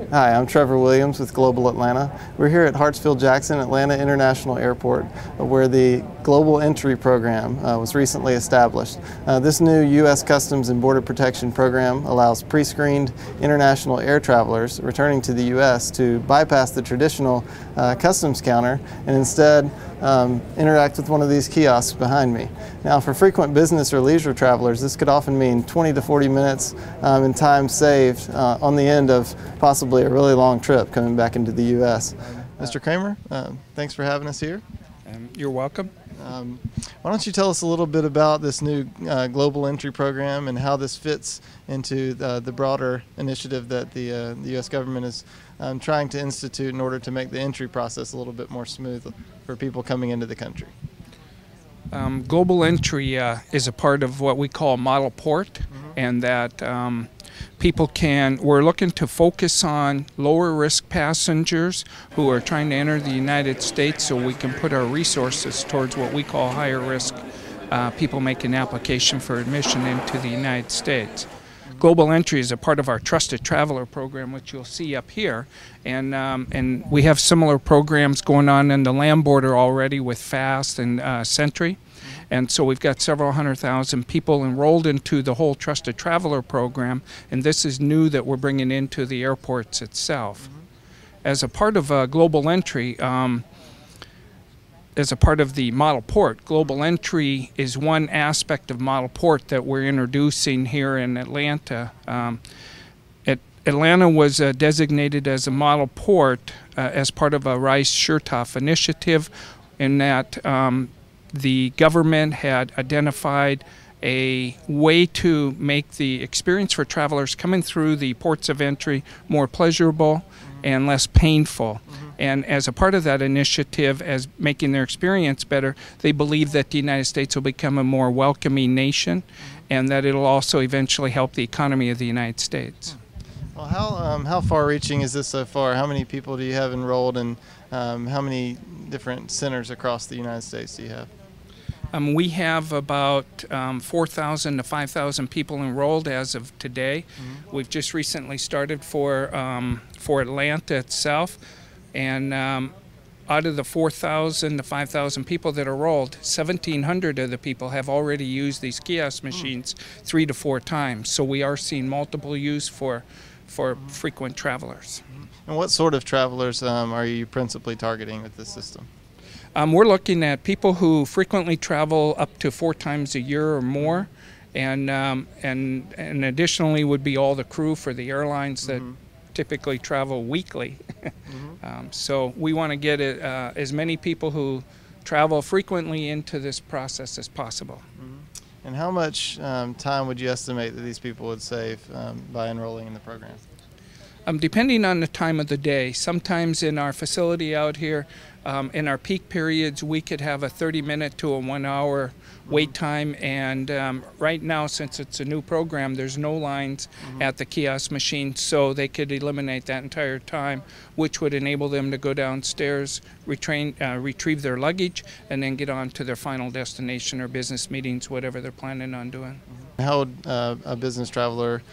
Hi, I'm Trevor Williams with Global Atlanta. We're here at Hartsfield-Jackson Atlanta International Airport where the Global Entry Program was recently established. This new U.S. Customs and Border Protection program allows pre-screened international air travelers returning to the U.S. to bypass the traditional customs counter and instead interact with one of these kiosks behind me. Now, for frequent business or leisure travelers, this could often mean 20 to 40 minutes in time saved on the end of possibly a really long trip coming back into the U.S. Mr. Kremer, thanks for having us here. You're welcome. Why don't you tell us a little bit about this new Global Entry Program and how this fits into the broader initiative that the U.S. government is trying to institute in order to make the entry process a little bit more smooth for people coming into the country. Global Entry is a part of what we call Model Port, and that we're looking to focus on lower risk passengers who are trying to enter the United States, so we can put our resources towards what we call higher risk people making application for admission into the United States. Global Entry is a part of our Trusted Traveler program, which you'll see up here, and we have similar programs going on in the land border already with FAST and Sentry. And so we've got several 100,000 people enrolled into the whole Trusted Traveler program, and this is new that we're bringing into the airports itself. As a part of Global Entry, as a part of the Model Port, Global Entry is one aspect of Model Port that we're introducing here in Atlanta. Atlanta was designated as a Model Port as part of a Rice-Chertoff initiative, in that the government had identified a way to make the experience for travelers coming through the ports of entry more pleasurable and less painful. And as a part of that initiative, as making their experience better, they believe that the United States will become a more welcoming nation, and that it'll also eventually help the economy of the United States. Well, how far-reaching is this so far? How many people do you have enrolled, and how many different centers across the United States do you have? We have about 4,000 to 5,000 people enrolled as of today. We've just recently started for Atlanta itself, and out of the 4,000 to 5,000 people that are enrolled, 1,700 of the people have already used these kiosk machines 3 to 4 times. So we are seeing multiple use for frequent travelers. And what sort of travelers are you principally targeting with this system? We're looking at people who frequently travel up to 4 times a year or more, and additionally would be all the crew for the airlines that typically travel weekly. So we want to get as many people who travel frequently into this process as possible. And how much time would you estimate that these people would save by enrolling in the program? Depending on the time of the day. Sometimes in our facility out here, in our peak periods, we could have a 30-minute to a 1-hour wait time, and right now, since it's a new program, there's no lines at the kiosk machine, so they could eliminate that entire time, which would enable them to go downstairs, retrieve their luggage, and then get on to their final destination or business meetings, whatever they're planning on doing. How would a business traveler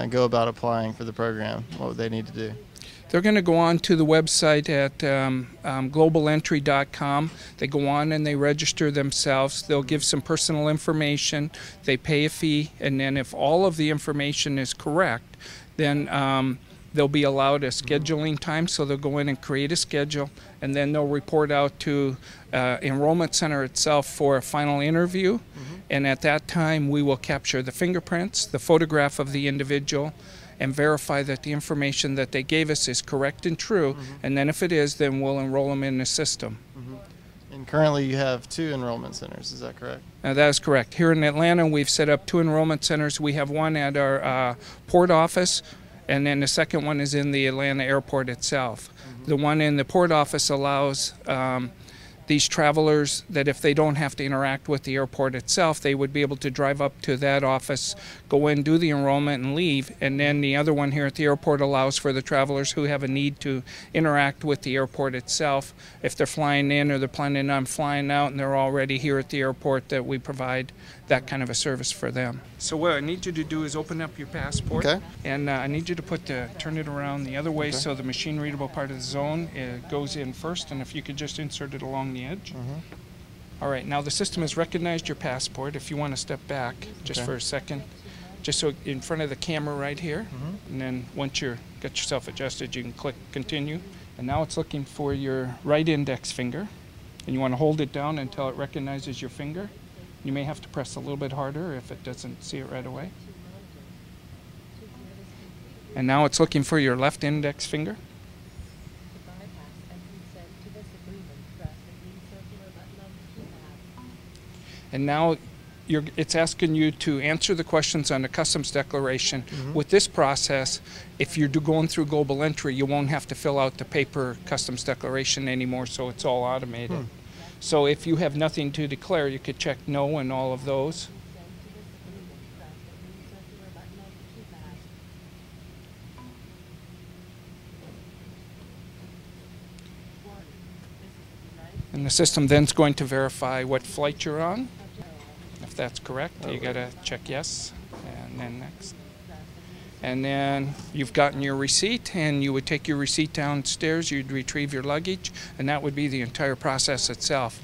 go about applying for the program? What would they need to do? They're going to go on to the website at globalentry.com. They go on and they register themselves. They'll give some personal information. They pay a fee, and then if all of the information is correct, then they'll be allowed a scheduling time. So they'll go in and create a schedule, and then they'll report out to enrollment center itself for a final interview. And at that time, we will capture the fingerprints, the photograph of the individual, and verify that the information that they gave us is correct and true. And then if it is, then we'll enroll them in the system. And currently you have 2 enrollment centers, is that correct? That is correct. Here in Atlanta, we've set up 2 enrollment centers. We have one at our port office, and then the second one is in the Atlanta airport itself. The one in the port office allows these travelers that if they don't have to interact with the airport itself, they would be able to drive up to that office, go in, do the enrollment, and leave. And then the other one here at the airport allows for the travelers who have a need to interact with the airport itself. If they're flying in or they're planning on flying out and they're already here at the airport, that we provide that kind of a service for them. So what I need you to do is open up your passport, Okay. and I need you to turn it around the other way, Okay. so the machine readable part of the zone goes in first, and if you could just insert it along the edge. All right, now the system has recognized your passport. If you want to step back just Okay. for a second, just so in front of the camera right here, and then once you've got yourself adjusted, you can click continue. And now it's looking for your right index finger, and you want to hold it down until it recognizes your finger. You may have to press a little bit harder if it doesn't see it right away. And now it's looking for your left index finger. And now it's asking you to answer the questions on the customs declaration. With this process, if you're going through global entry, you won't have to fill out the paper customs declaration anymore, so it's all automated. So if you have nothing to declare, you could check no in all of those. And the system then is going to verify what flight you're on. If that's correct, you got to check yes, and then next. And then you've gotten your receipt, and you would take your receipt downstairs, you'd retrieve your luggage, and that would be the entire process itself.